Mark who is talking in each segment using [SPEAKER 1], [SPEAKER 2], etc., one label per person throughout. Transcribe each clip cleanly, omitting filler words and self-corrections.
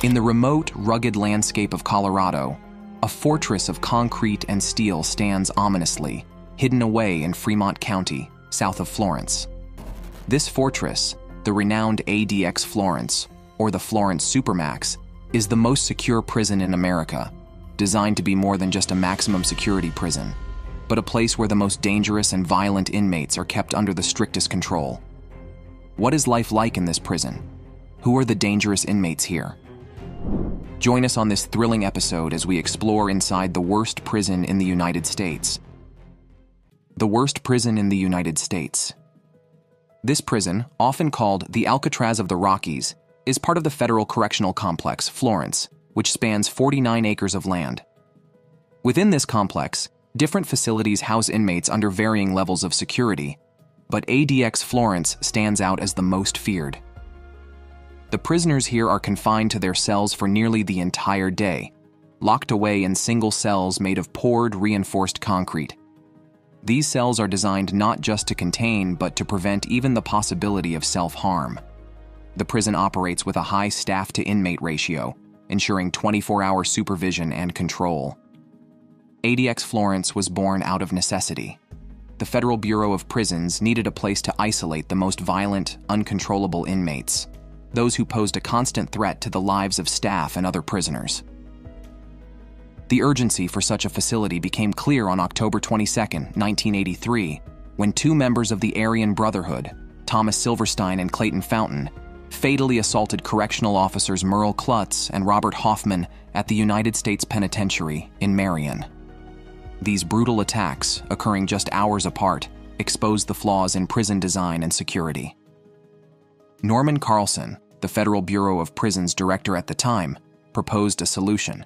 [SPEAKER 1] In the remote, rugged landscape of Colorado, a fortress of concrete and steel stands ominously, hidden away in Fremont County, south of Florence. This fortress, the renowned ADX Florence, or the Florence Supermax, is the most secure prison in America, designed to be more than just a maximum security prison, but a place where the most dangerous and violent inmates are kept under the strictest control. What is life like in this prison? Who are the dangerous inmates here? Join us on this thrilling episode as we explore inside the worst prison in the United States. The worst prison in the United States. This prison, often called the Alcatraz of the Rockies, is part of the federal correctional complex, Florence, which spans 49 acres of land. Within this complex, different facilities house inmates under varying levels of security, but ADX Florence stands out as the most feared. The prisoners here are confined to their cells for nearly the entire day, locked away in single cells made of poured, reinforced concrete. These cells are designed not just to contain, but to prevent even the possibility of self-harm. The prison operates with a high staff-to-inmate ratio, ensuring 24-hour supervision and control. ADX Florence was born out of necessity. The Federal Bureau of Prisons needed a place to isolate the most violent, uncontrollable inmates, those who posed a constant threat to the lives of staff and other prisoners. The urgency for such a facility became clear on October 22, 1983, when two members of the Aryan Brotherhood, Thomas Silverstein and Clayton Fountain, fatally assaulted correctional officers Merle Klutz and Robert Hoffman at the United States Penitentiary in Marion. These brutal attacks, occurring just hours apart, exposed the flaws in prison design and security. Norman Carlson, the Federal Bureau of Prisons director at the time, proposed a solution.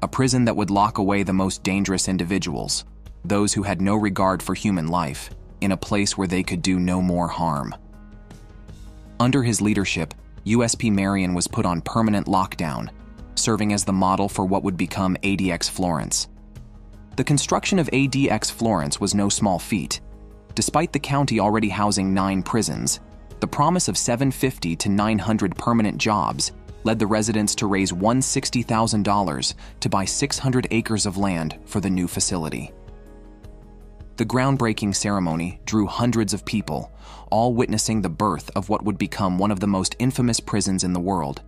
[SPEAKER 1] A prison that would lock away the most dangerous individuals, those who had no regard for human life, in a place where they could do no more harm. Under his leadership, USP Marion was put on permanent lockdown, serving as the model for what would become ADX Florence. The construction of ADX Florence was no small feat. Despite the county already housing 9 prisons, the promise of 750 to 900 permanent jobs led the residents to raise $160,000 to buy 600 acres of land for the new facility. The groundbreaking ceremony drew hundreds of people, all witnessing the birth of what would become one of the most infamous prisons in the world.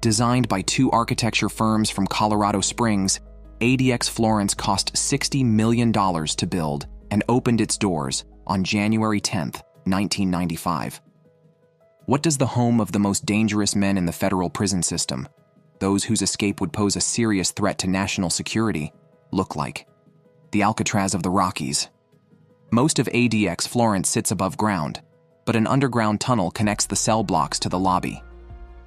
[SPEAKER 1] Designed by 2 architecture firms from Colorado Springs, ADX Florence cost $60 million to build and opened its doors on January 10, 1995. What does the home of the most dangerous men in the federal prison system, those whose escape would pose a serious threat to national security, look like? The Alcatraz of the Rockies. Most of ADX Florence sits above ground, but an underground tunnel connects the cell blocks to the lobby.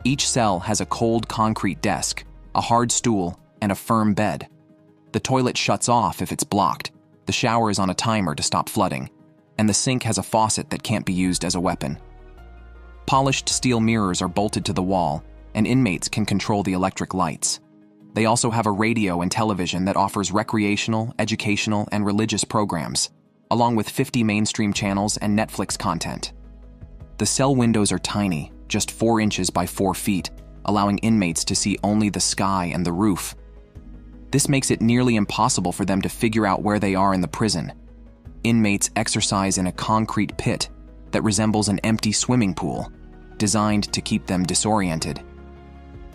[SPEAKER 1] Each cell has a cold concrete desk, a hard stool, and a firm bed. The toilet shuts off if it's blocked, the shower is on a timer to stop flooding, and the sink has a faucet that can't be used as a weapon. Polished steel mirrors are bolted to the wall, and inmates can control the electric lights. They also have a radio and television that offers recreational, educational, and religious programs, along with 50 mainstream channels and Netflix content. The cell windows are tiny, just 4 inches by 4 feet, allowing inmates to see only the sky and the roof. This makes it nearly impossible for them to figure out where they are in the prison. Inmates exercise in a concrete pit that resembles an empty swimming pool, designed to keep them disoriented.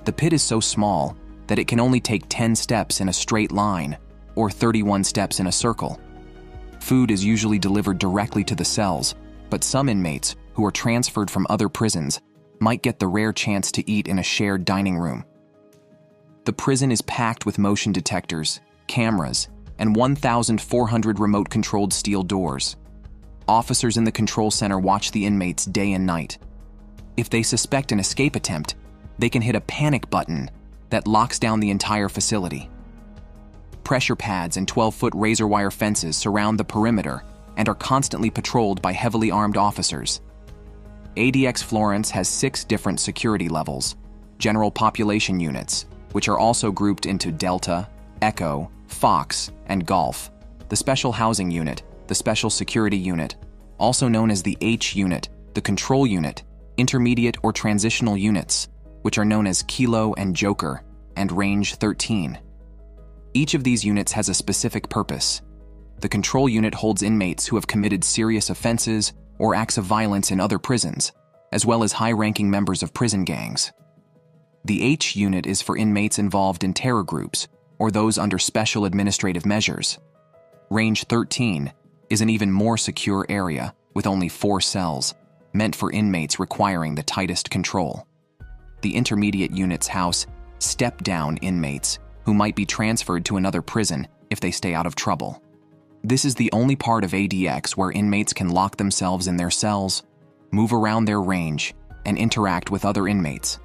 [SPEAKER 1] The pit is so small that it can only take 10 steps in a straight line or 31 steps in a circle. Food is usually delivered directly to the cells, but some inmates, who are transferred from other prisons, might get the rare chance to eat in a shared dining room. The prison is packed with motion detectors, cameras, and 1,400 remote-controlled steel doors. Officers in the control center watch the inmates day and night. If they suspect an escape attempt, they can hit a panic button that locks down the entire facility. Pressure pads and 12-foot razor wire fences surround the perimeter and are constantly patrolled by heavily armed officers. ADX Florence has 6 different security levels: general population units, which are also grouped into Delta, Echo, Fox, and Golf; the Special Housing Unit, the Special Security Unit, also known as the H Unit, the Control Unit, Intermediate or Transitional Units, which are known as Kilo and Joker, and Range 13. Each of these units has a specific purpose. The control unit holds inmates who have committed serious offenses or acts of violence in other prisons, as well as high-ranking members of prison gangs. The H unit is for inmates involved in terror groups or those under special administrative measures. Range 13 is an even more secure area with only 4 cells, meant for inmates requiring the tightest control. The intermediate units house step-down inmates who might be transferred to another prison if they stay out of trouble. This is the only part of ADX where inmates can lock themselves in their cells, move around their range, and interact with other inmates.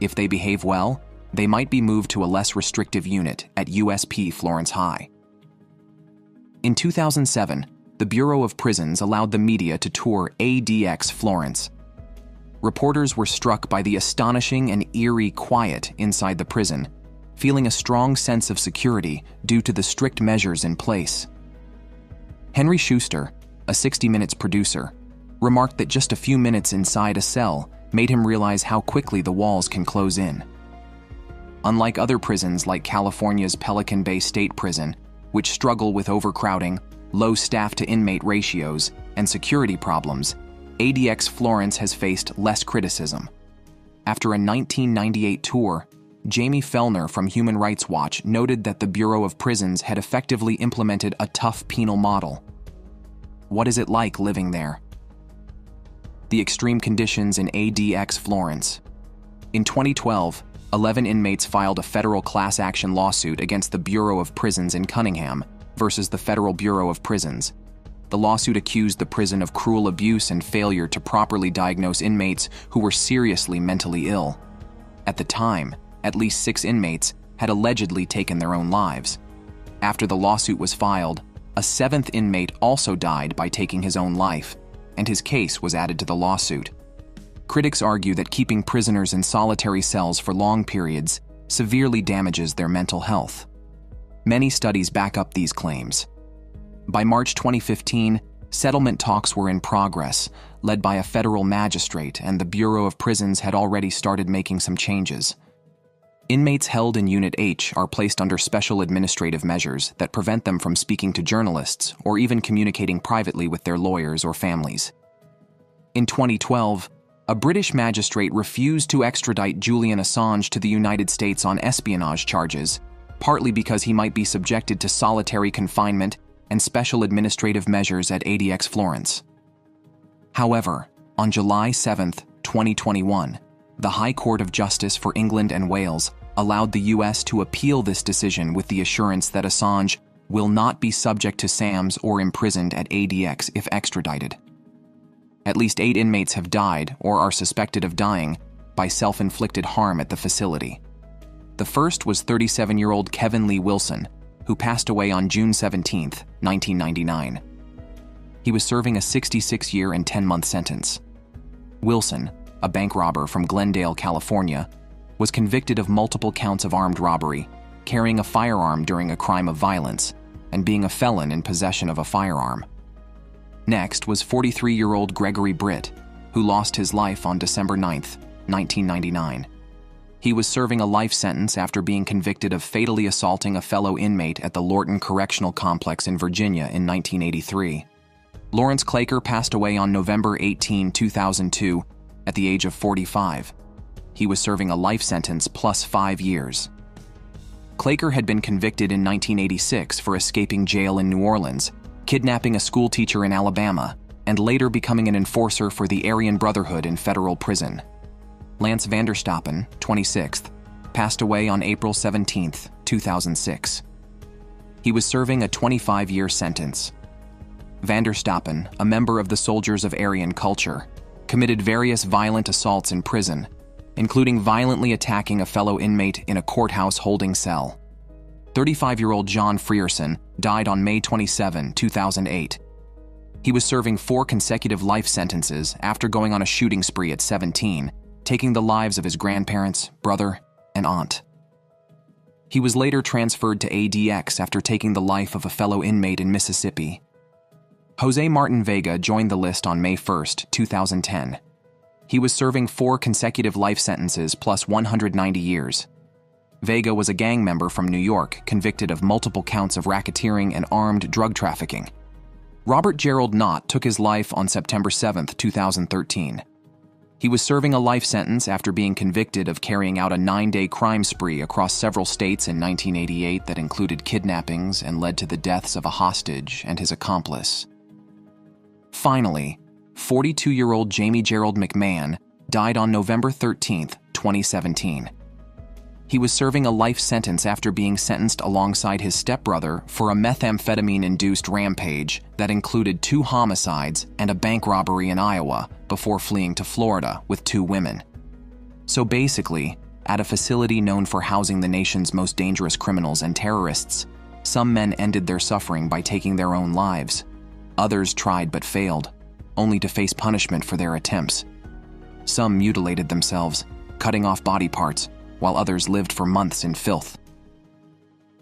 [SPEAKER 1] If they behave well, they might be moved to a less restrictive unit at USP Florence High. In 2007, the Bureau of Prisons allowed the media to tour ADX Florence. Reporters were struck by the astonishing and eerie quiet inside the prison, feeling a strong sense of security due to the strict measures in place. Henry Schuster, a 60 Minutes producer, remarked that just a few minutes inside a cell made him realize how quickly the walls can close in. Unlike other prisons like California's Pelican Bay State Prison, which struggle with overcrowding, low staff-to-inmate ratios, and security problems, ADX Florence has faced less criticism. After a 1998 tour, Jamie Fellner from Human Rights Watch noted that the Bureau of Prisons had effectively implemented a tough penal model. What is it like living there? The extreme conditions in ADX Florence. In 2012, 11 inmates filed a federal class action lawsuit against the Bureau of Prisons in Cunningham versus the Federal Bureau of Prisons. The lawsuit accused the prison of cruel abuse and failure to properly diagnose inmates who were seriously mentally ill. At the time, at least 6 inmates had allegedly taken their own lives. After the lawsuit was filed, a 7th inmate also died by taking his own life, and his case was added to the lawsuit. Critics argue that keeping prisoners in solitary cells for long periods severely damages their mental health. Many studies back up these claims. By March 2015, settlement talks were in progress, led by a federal magistrate, and the Bureau of Prisons had already started making some changes. Inmates held in Unit H are placed under special administrative measures that prevent them from speaking to journalists or even communicating privately with their lawyers or families. In 2012, a British magistrate refused to extradite Julian Assange to the United States on espionage charges, partly because he might be subjected to solitary confinement and special administrative measures at ADX Florence. However, on July 7, 2021, the High Court of Justice for England and Wales allowed the US to appeal this decision with the assurance that Assange will not be subject to SAMs or imprisoned at ADX if extradited. At least 8 inmates have died or are suspected of dying by self-inflicted harm at the facility. The first was 37-year-old Kevin Lee Wilson, who passed away on June 17, 1999. He was serving a 66-year and 10-month sentence. Wilson, a bank robber from Glendale, California, was convicted of multiple counts of armed robbery, carrying a firearm during a crime of violence, and being a felon in possession of a firearm. Next was 43-year-old Gregory Britt, who lost his life on December 9, 1999. He was serving a life sentence after being convicted of fatally assaulting a fellow inmate at the Lorton Correctional Complex in Virginia in 1983. Lawrence Claker passed away on November 18, 2002, at the age of 45. He was serving a life sentence plus 5 years. Claker had been convicted in 1986 for escaping jail in New Orleans, kidnapping a schoolteacher in Alabama, and later becoming an enforcer for the Aryan Brotherhood in federal prison. Lance Vanderstappen, 26th, passed away on April 17, 2006. He was serving a 25-year sentence. Vanderstappen, a member of the Soldiers of Aryan Culture, committed various violent assaults in prison, including violently attacking a fellow inmate in a courthouse holding cell. 35-year-old John Frierson died on May 27, 2008. He was serving 4 consecutive life sentences after going on a shooting spree at 17, taking the lives of his grandparents, brother, and aunt. He was later transferred to ADX after taking the life of a fellow inmate in Mississippi. Jose Martin Vega joined the list on May 1, 2010. He was serving 4 consecutive life sentences plus 190 years. Vega was a gang member from New York, convicted of multiple counts of racketeering and armed drug trafficking. Robert Gerald Knott took his life on September 7, 2013. He was serving a life sentence after being convicted of carrying out a 9-day crime spree across several states in 1988 that included kidnappings and led to the deaths of a hostage and his accomplice. Finally, 42-year-old Jamie Gerald McMahon died on November 13, 2017. He was serving a life sentence after being sentenced alongside his stepbrother for a methamphetamine-induced rampage that included 2 homicides and a bank robbery in Iowa before fleeing to Florida with 2 women. So basically, at a facility known for housing the nation's most dangerous criminals and terrorists, some men ended their suffering by taking their own lives. Others tried but failed, only to face punishment for their attempts. Some mutilated themselves, cutting off body parts, while others lived for months in filth.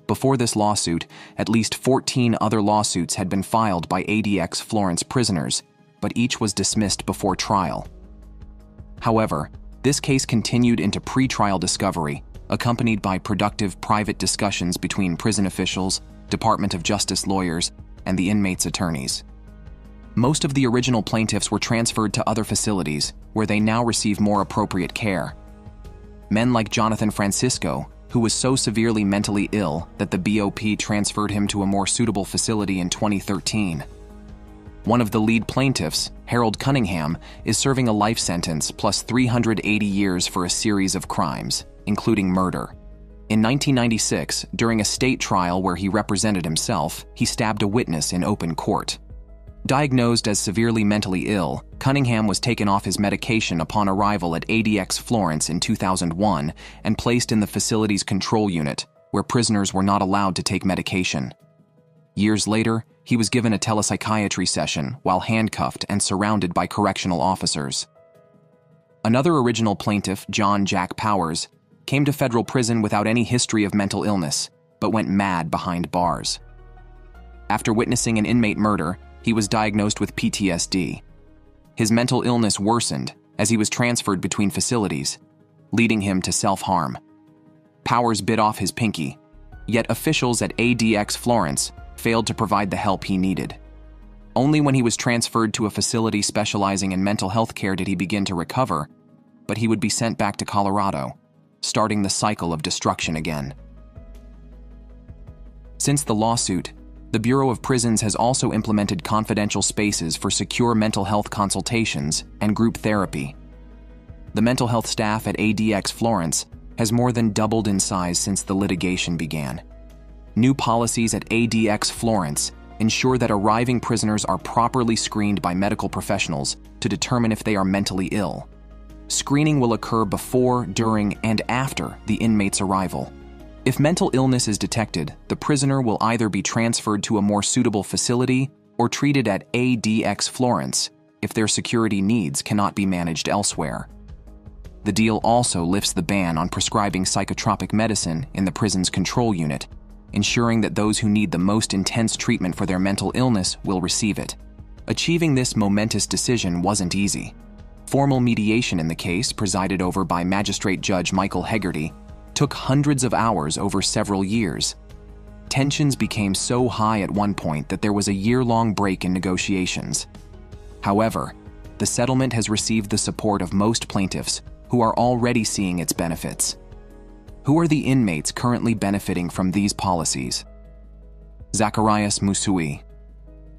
[SPEAKER 1] Before this lawsuit, at least 14 other lawsuits had been filed by ADX Florence prisoners, but each was dismissed before trial. However, this case continued into pre-trial discovery, accompanied by productive private discussions between prison officials, Department of Justice lawyers, and the inmates' attorneys. Most of the original plaintiffs were transferred to other facilities, where they now receive more appropriate care. Men like Jonathan Francisco, who was so severely mentally ill that the BOP transferred him to a more suitable facility in 2013. One of the lead plaintiffs, Harold Cunningham, is serving a life sentence plus 380 years for a series of crimes, including murder. In 1996, during a state trial where he represented himself, he stabbed a witness in open court. Diagnosed as severely mentally ill, Cunningham was taken off his medication upon arrival at ADX Florence in 2001 and placed in the facility's control unit, where prisoners were not allowed to take medication. Years later, he was given a telepsychiatry session while handcuffed and surrounded by correctional officers. Another original plaintiff, John Jack Powers, came to federal prison without any history of mental illness, but went mad behind bars. After witnessing an inmate murder, he was diagnosed with PTSD. His mental illness worsened as he was transferred between facilities, leading him to self-harm. Powers bit off his pinky, yet officials at ADX Florence failed to provide the help he needed. Only when he was transferred to a facility specializing in mental health care did he begin to recover, but he would be sent back to Colorado, starting the cycle of destruction again. Since the lawsuit, the Bureau of Prisons has also implemented confidential spaces for secure mental health consultations and group therapy. The mental health staff at ADX Florence has more than doubled in size since the litigation began. New policies at ADX Florence ensure that arriving prisoners are properly screened by medical professionals to determine if they are mentally ill. Screening will occur before, during, and after the inmate's arrival. If mental illness is detected, the prisoner will either be transferred to a more suitable facility or treated at ADX Florence if their security needs cannot be managed elsewhere. The deal also lifts the ban on prescribing psychotropic medicine in the prison's control unit, ensuring that those who need the most intense treatment for their mental illness will receive it. Achieving this momentous decision wasn't easy. Formal mediation in the case, presided over by Magistrate Judge Michael Hegarty, took hundreds of hours over several years. Tensions became so high at one point that there was a year-long break in negotiations. However, the settlement has received the support of most plaintiffs who are already seeing its benefits. Who are the inmates currently benefiting from these policies? Zacharias Moussaoui.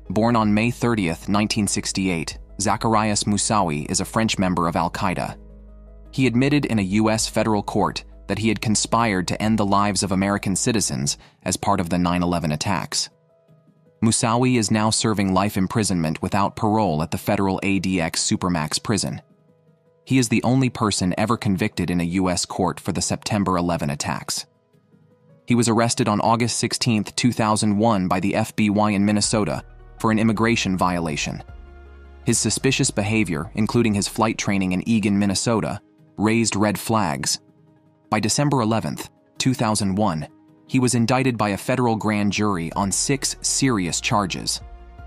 [SPEAKER 1] Born on May 30, 1968, Zacharias Moussaoui is a French member of Al-Qaeda. He admitted in a U.S. federal court that he had conspired to end the lives of American citizens as part of the 9/11 attacks. Moussaoui is now serving life imprisonment without parole at the federal ADX supermax prison. He is the only person ever convicted in a U.S. court for the September 11 attacks. He was arrested on August 16, 2001 by the FBI in Minnesota for an immigration violation. His suspicious behavior, including his flight training in Eagan, Minnesota, raised red flags. By December 11, 2001, he was indicted by a federal grand jury on 6 serious charges: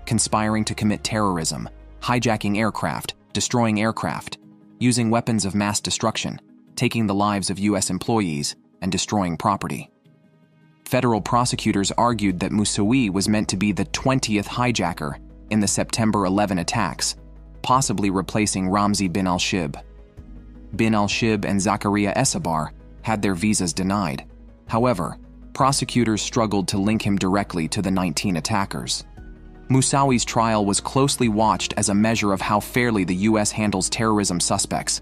[SPEAKER 1] conspiring to commit terrorism, hijacking aircraft, destroying aircraft, using weapons of mass destruction, taking the lives of U.S. employees, and destroying property. Federal prosecutors argued that Moussaoui was meant to be the 20th hijacker in the September 11 attacks, possibly replacing Ramzi bin al-Shibh. Bin al-Shibh and Zakaria Essabar had their visas denied. However, prosecutors struggled to link him directly to the 19 attackers. Moussaoui's trial was closely watched as a measure of how fairly the U.S. handles terrorism suspects.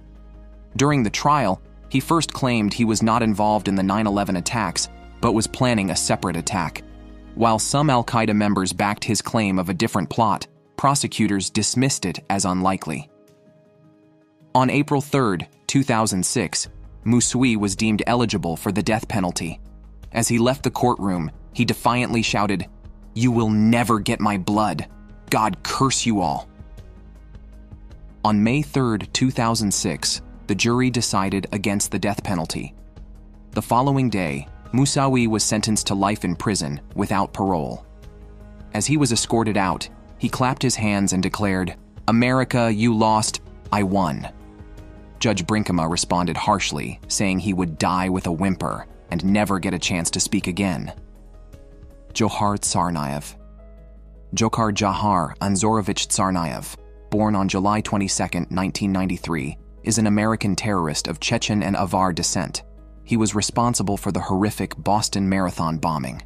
[SPEAKER 1] During the trial, he first claimed he was not involved in the 9/11 attacks, but was planning a separate attack. While some al-Qaeda members backed his claim of a different plot, prosecutors dismissed it as unlikely. On April 3, 2006, Moussaoui was deemed eligible for the death penalty. As he left the courtroom, he defiantly shouted, "You will never get my blood. God curse you all." On May 3, 2006, the jury decided against the death penalty. The following day, Moussaoui was sentenced to life in prison without parole. As he was escorted out, he clapped his hands and declared, "America, you lost, I won." Judge Brinkema responded harshly, saying he would die with a whimper and never get a chance to speak again. Johar Tsarnaev. Dzhokhar Jahar Anzorovich Tsarnaev, born on July 22, 1993, is an American terrorist of Chechen and Avar descent. He was responsible for the horrific Boston Marathon bombing.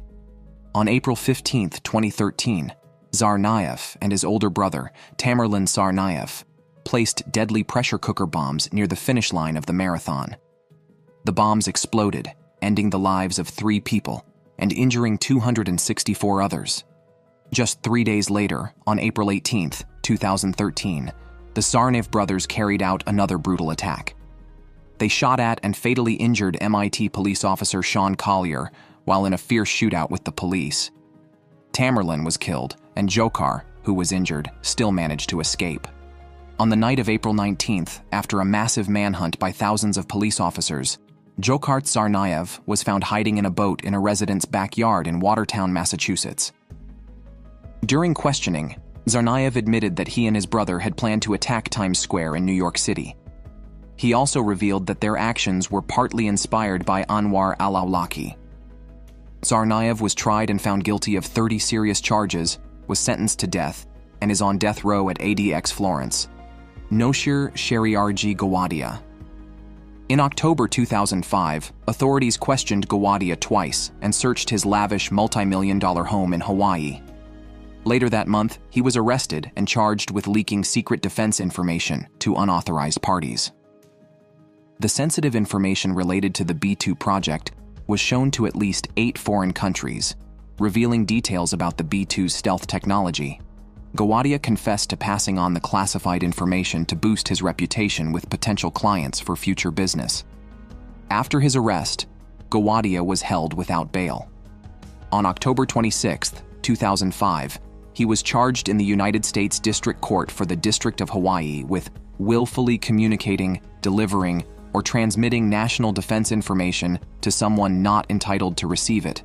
[SPEAKER 1] On April 15, 2013, Tsarnaev and his older brother, Tamerlan Tsarnaev, placed deadly pressure cooker bombs near the finish line of the marathon. The bombs exploded, ending the lives of 3 people and injuring 264 others. Just 3 days later, on April 18, 2013, the Tsarnaev brothers carried out another brutal attack. They shot at and fatally injured MIT police officer Sean Collier while in a fierce shootout with the police. Tamerlan was killed, and Dzhokhar, who was injured, still managed to escape. On the night of April 19th, after a massive manhunt by thousands of police officers, Dzhokhar Tsarnaev was found hiding in a boat in a resident's backyard in Watertown, Massachusetts. During questioning, Tsarnaev admitted that he and his brother had planned to attack Times Square in New York City. He also revealed that their actions were partly inspired by Anwar al-Awlaki. Tsarnaev was tried and found guilty of 30 serious charges, was sentenced to death, and is on death row at ADX Florence. Noshir Shariarji Gadia. In October 2005, authorities questioned Gadia twice and searched his lavish multi-million-dollar home in Hawaii. Later that month, he was arrested and charged with leaking secret defense information to unauthorized parties. The sensitive information related to the B-2 project was shown to at least 8 foreign countries, revealing details about the B-2's stealth technology. Gadia confessed to passing on the classified information to boost his reputation with potential clients for future business. After his arrest, Gadia was held without bail. On October 26, 2005, he was charged in the United States District Court for the District of Hawaii with willfully communicating, delivering, or transmitting national defense information to someone not entitled to receive it,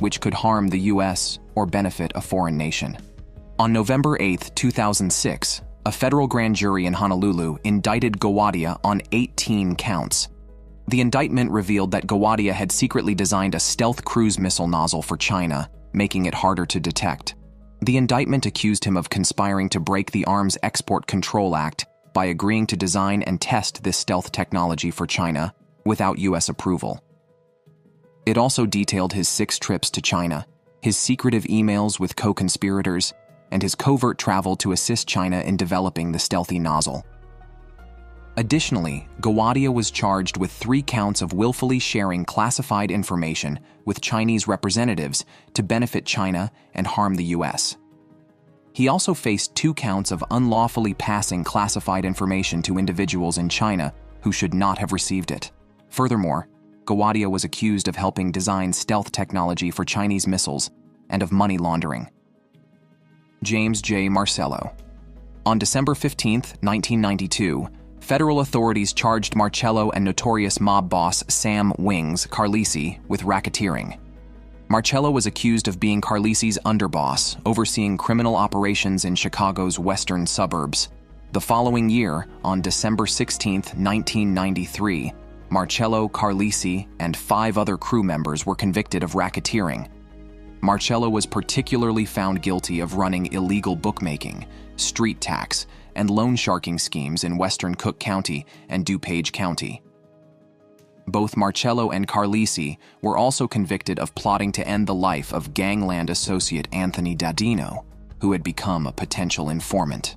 [SPEAKER 1] which could harm the U.S. or benefit a foreign nation. On November 8, 2006, a federal grand jury in Honolulu indicted Gadia on 18 counts. The indictment revealed that Gadia had secretly designed a stealth cruise missile nozzle for China, making it harder to detect. The indictment accused him of conspiring to break the Arms Export Control Act by agreeing to design and test this stealth technology for China without U.S. approval. It also detailed his 6 trips to China, his secretive emails with co-conspirators, and his covert travel to assist China in developing the stealthy nozzle. Additionally, Gadia was charged with 3 counts of willfully sharing classified information with Chinese representatives to benefit China and harm the U.S. He also faced 2 counts of unlawfully passing classified information to individuals in China who should not have received it. Furthermore, Gadia was accused of helping design stealth technology for Chinese missiles and of money laundering. James J. Marcello. On December 15, 1992, federal authorities charged Marcello and notorious mob boss Sam Wings Carlisi with racketeering. Marcello was accused of being Carlisi's underboss, overseeing criminal operations in Chicago's western suburbs. The following year, on December 16, 1993, Marcello, Carlisi, and 5 other crew members were convicted of racketeering. Marcello was particularly found guilty of running illegal bookmaking, street tax, and loan sharking schemes in western Cook County and DuPage County. Both Marcello and Carlisi were also convicted of plotting to end the life of gangland associate Anthony Dadino, who had become a potential informant.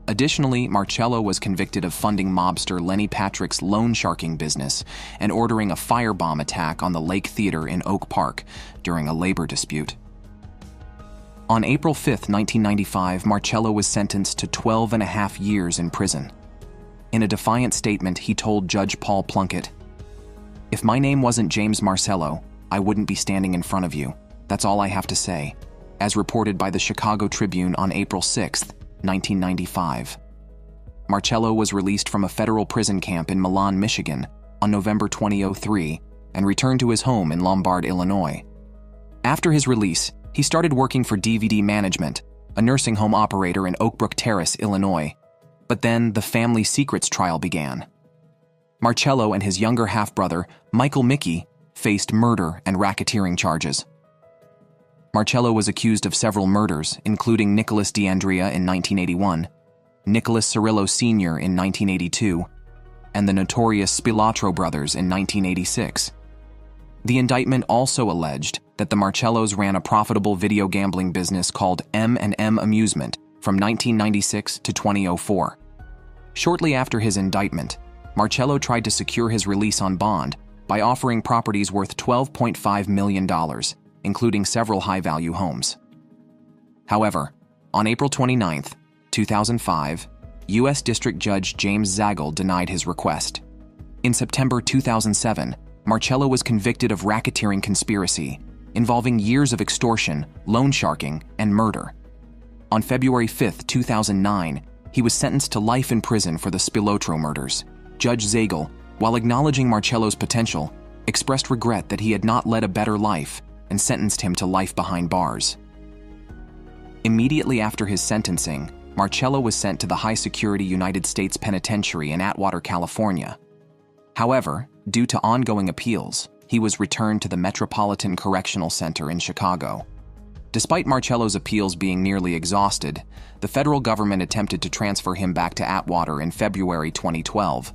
[SPEAKER 1] Additionally, Marcello was convicted of funding mobster Lenny Patrick's loan sharking business and ordering a firebomb attack on the Lake Theater in Oak Park during a labor dispute. On April 5, 1995, Marcello was sentenced to 12.5 years in prison. In a defiant statement, he told Judge Paul Plunkett, "If my name wasn't James Marcello, I wouldn't be standing in front of you. That's all I have to say," as reported by the Chicago Tribune on April 6, 1995. Marcello was released from a federal prison camp in Milan, Michigan, on November 2003 and returned to his home in Lombard, Illinois. After his release, he started working for DVD Management, a nursing home operator in Oak Brook Terrace, Illinois. But then the family secrets trial began. Marcello and his younger half-brother, Michael Mickey, faced murder and racketeering charges. Marcello was accused of several murders, including Nicholas DeAndrea in 1981, Nicholas Cirillo Sr. in 1982, and the notorious Spilatro brothers in 1986. The indictment also alleged that the Marcellos ran a profitable video gambling business called M&M Amusement from 1996 to 2004. Shortly after his indictment, Marcello tried to secure his release on bond by offering properties worth $12.5 million, including several high-value homes. However, on April 29, 2005, U.S. District Judge James Zagel denied his request. In September 2007, Marcello was convicted of racketeering conspiracy, involving years of extortion, loan sharking, and murder. On February 5, 2009, he was sentenced to life in prison for the Spilotro murders. Judge Zagel, while acknowledging Marcello's potential, expressed regret that he had not led a better life and sentenced him to life behind bars. Immediately after his sentencing, Marcello was sent to the high-security United States Penitentiary in Atwater, California. However, due to ongoing appeals, he was returned to the Metropolitan Correctional Center in Chicago. Despite Marcello's appeals being nearly exhausted, the federal government attempted to transfer him back to Atwater in February 2012,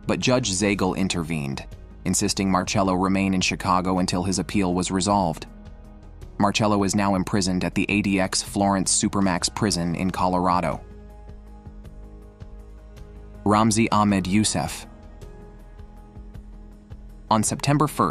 [SPEAKER 1] but Judge Zagel intervened, insisting Marcello remain in Chicago until his appeal was resolved. Marcello is now imprisoned at the ADX Florence supermax prison in Colorado. Ramzi Ahmed Yousef. On September 1,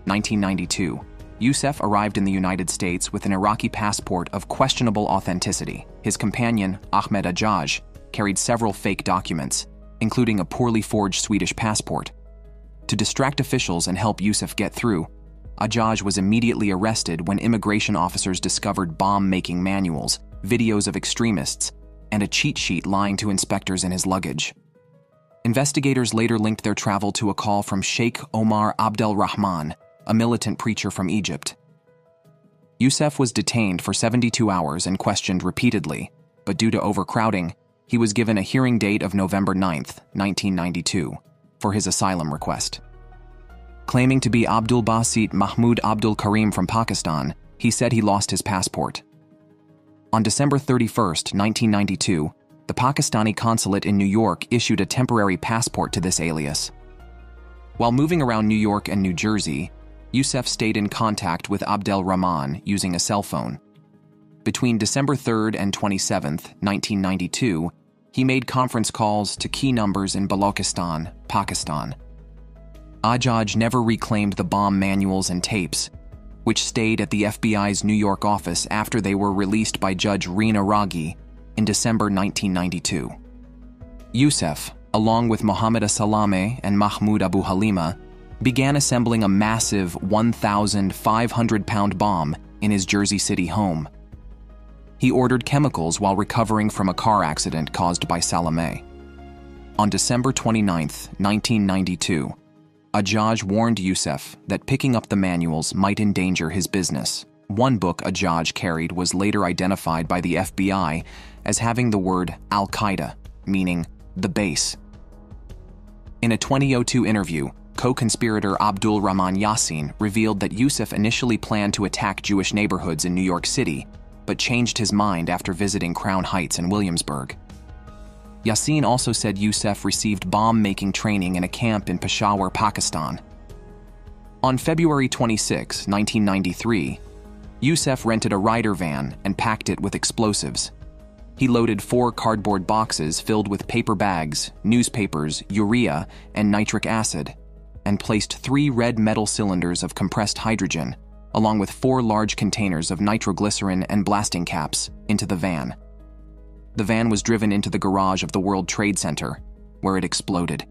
[SPEAKER 1] 1992, Yousef arrived in the United States with an Iraqi passport of questionable authenticity. His companion, Ahmed Ajaj, carried several fake documents, including a poorly forged Swedish passport. To distract officials and help Yousef get through, Ajaj was immediately arrested when immigration officers discovered bomb-making manuals, videos of extremists, and a cheat sheet lying to inspectors in his luggage. Investigators later linked their travel to a call from Sheikh Omar Abdel Rahman, a militant preacher from Egypt. Yousef was detained for 72 hours and questioned repeatedly, but due to overcrowding, he was given a hearing date of November 9, 1992, for his asylum request. Claiming to be Abdul Basit Mahmoud Abdul Karim from Pakistan, he said he lost his passport. On December 31, 1992, the Pakistani consulate in New York issued a temporary passport to this alias. While moving around New York and New Jersey, Yousef stayed in contact with Abdel Rahman using a cell phone. Between December 3 and 27, 1992, he made conference calls to key numbers in Balochistan, Pakistan. Ajaj never reclaimed the bomb manuals and tapes, which stayed at the FBI's New York office after they were released by Judge Reena Raghi in December 1992. Yousef, along with Mohammed Salame and Mahmoud Abu Halima, began assembling a massive 1,500-pound bomb in his Jersey City home. He ordered chemicals while recovering from a car accident caused by Salame. On December 29, 1992, Ajaj warned Yousef that picking up the manuals might endanger his business. One book Ajaj carried was later identified by the FBI as having the word Al-Qaeda meaning the base. In a 2002 interview, co-conspirator Abdul Rahman Yassin revealed that Yousef initially planned to attack Jewish neighborhoods in New York City, but changed his mind after visiting Crown Heights and Williamsburg. Yassin also said Yousef received bomb-making training in a camp in Peshawar, Pakistan. On February 26, 1993, Yousef rented a Ryder van and packed it with explosives. He loaded 4 cardboard boxes filled with paper bags, newspapers, urea, and nitric acid, and placed 3 red metal cylinders of compressed hydrogen, along with 4 large containers of nitroglycerin and blasting caps, into the van. The van was driven into the garage of the World Trade Center, where it exploded.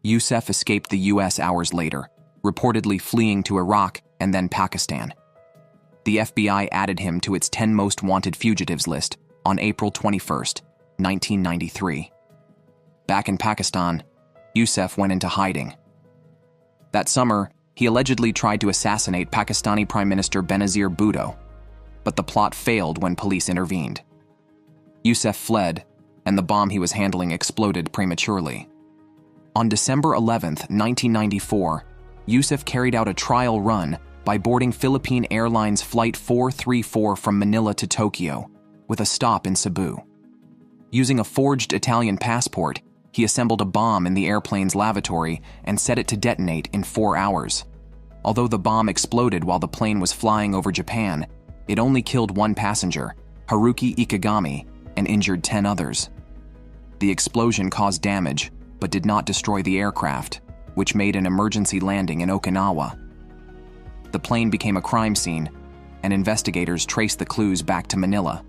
[SPEAKER 1] Yousef escaped the U.S. hours later, reportedly fleeing to Iraq and then Pakistan. The FBI added him to its 10 most wanted fugitives list on April 21, 1993. Back in Pakistan, Yousef went into hiding. That summer, he allegedly tried to assassinate Pakistani Prime Minister Benazir Bhutto, but the plot failed when police intervened. Yousef fled, and the bomb he was handling exploded prematurely. On December 11, 1994, Yousef carried out a trial run by boarding Philippine Airlines Flight 434 from Manila to Tokyo, with a stop in Cebu. Using a forged Italian passport, he assembled a bomb in the airplane's lavatory and set it to detonate in 4 hours. Although the bomb exploded while the plane was flying over Japan, it only killed 1 passenger, Haruki Ikegami, and injured 10 others. The explosion caused damage, but did not destroy the aircraft, which made an emergency landing in Okinawa. The plane became a crime scene, and investigators traced the clues back to Manila.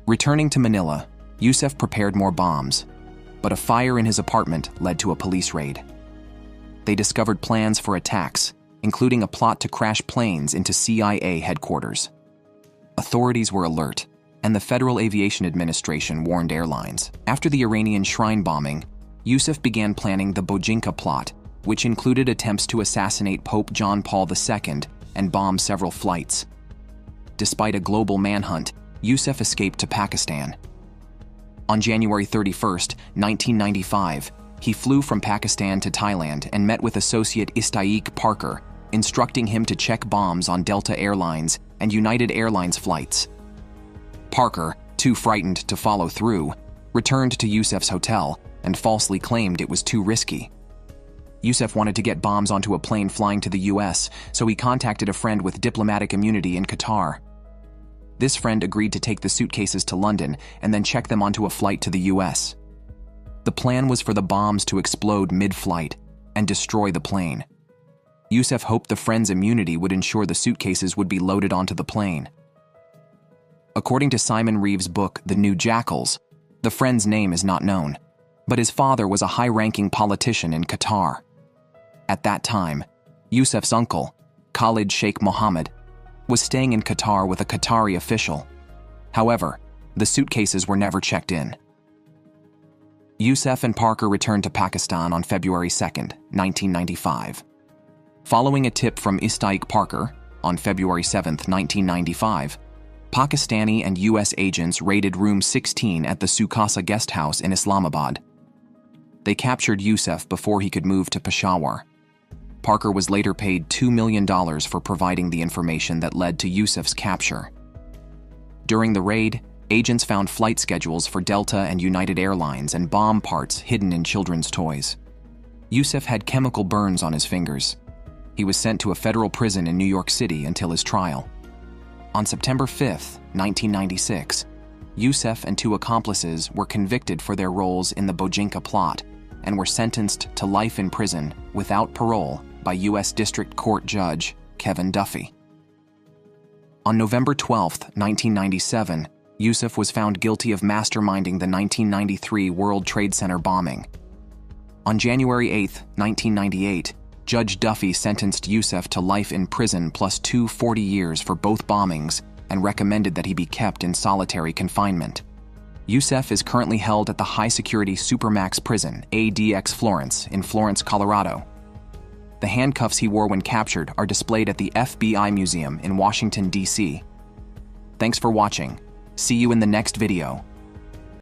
[SPEAKER 1] Returning to Manila, Yousef prepared more bombs, but a fire in his apartment led to a police raid. They discovered plans for attacks, including a plot to crash planes into CIA headquarters. Authorities were alert, and the Federal Aviation Administration warned airlines. After the Iranian shrine bombing, Yousef began planning the Bojinka plot, which included attempts to assassinate Pope John Paul II and bomb several flights. Despite a global manhunt, Yousef escaped to Pakistan. On January 31, 1995, he flew from Pakistan to Thailand and met with associate Istaiq Parker, instructing him to check bombs on Delta Airlines and United Airlines flights. Parker, too frightened to follow through, returned to Yousef's hotel and falsely claimed it was too risky. Yousef wanted to get bombs onto a plane flying to the U.S., so he contacted a friend with diplomatic immunity in Qatar. This friend agreed to take the suitcases to London and then check them onto a flight to the U.S. The plan was for the bombs to explode mid-flight and destroy the plane. Yousef hoped the friend's immunity would ensure the suitcases would be loaded onto the plane. According to Simon Reeves' book, The New Jackals, the friend's name is not known, but his father was a high-ranking politician in Qatar. At that time, Yousef's uncle, Khalid Sheikh Mohammed, was staying in Qatar with a Qatari official. However, the suitcases were never checked in. Yousef and Parker returned to Pakistan on February 2, 1995. Following a tip from Istaiq Parker, on February 7, 1995, Pakistani and U.S. agents raided Room 16 at the Sukasa guest house in Islamabad. They captured Yousef before he could move to Peshawar. Parker was later paid $2 million for providing the information that led to Yousef's capture. During the raid, agents found flight schedules for Delta and United Airlines and bomb parts hidden in children's toys. Yousef had chemical burns on his fingers. He was sent to a federal prison in New York City until his trial. On September 5, 1996, Yousef and 2 accomplices were convicted for their roles in the Bojinka plot and were sentenced to life in prison without parole by U.S. District Court Judge Kevin Duffy. On November 12, 1997, Yousef was found guilty of masterminding the 1993 World Trade Center bombing. On January 8, 1998, Judge Duffy sentenced Yousef to life in prison plus 40 years for both bombings and recommended that he be kept in solitary confinement. Yousef is currently held at the high-security supermax prison, ADX Florence, in Florence, Colorado. The handcuffs he wore when captured are displayed at the FBI Museum in Washington, D.C. Thanks for watching. See you in the next video.